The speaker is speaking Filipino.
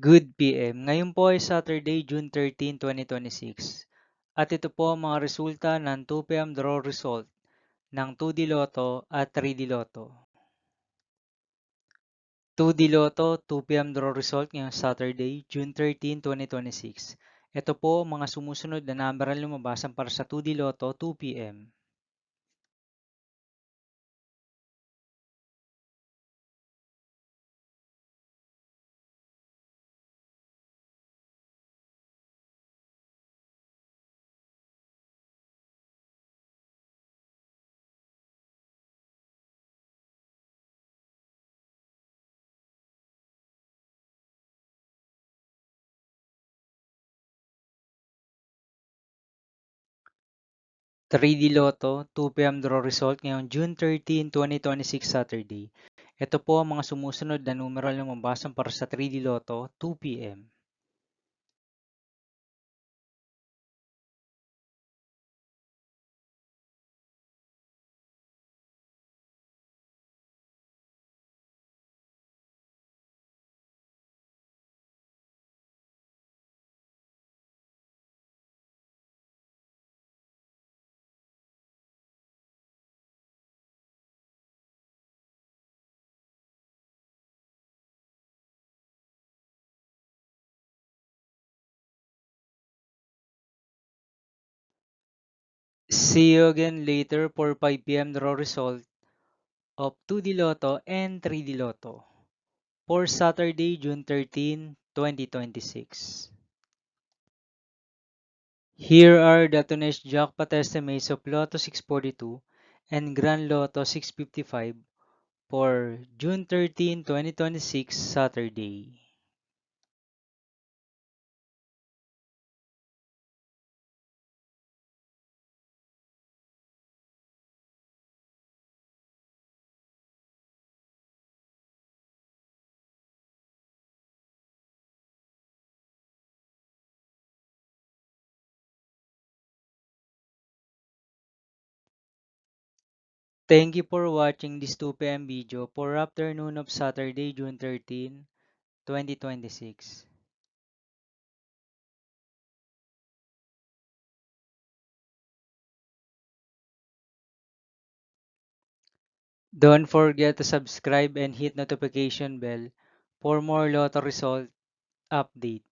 Good PM. Ngayon po ay Saturday, June 13, 2026. At ito po ang mga resulta ng 2 PM draw result ng 2D Lotto at 3D Lotto. 2D Lotto, 2 PM draw result ngayong Saturday, June 13, 2026. Ito po ang mga sumusunod na number ang lumabasan para sa 2D Lotto 2 PM. 3D Lotto, 2 PM draw result ngayong June 13, 2026 Saturday. Ito po ang mga sumusunod na numero ang lumabasan para sa 3D Lotto 2 PM. 'See you again later for 5 PM draw result of 2D Lotto and 3D Lotto for Saturday, June 13, 2026. Here are the today's jackpot estimates of Lotto 642 and Grand Lotto 655 for June 13, 2026 Saturday. Thank you for watching this 2 PM video for afternoon of Saturday, June 13, 2026. Don't forget to subscribe and hit notification bell for more Lotto result update.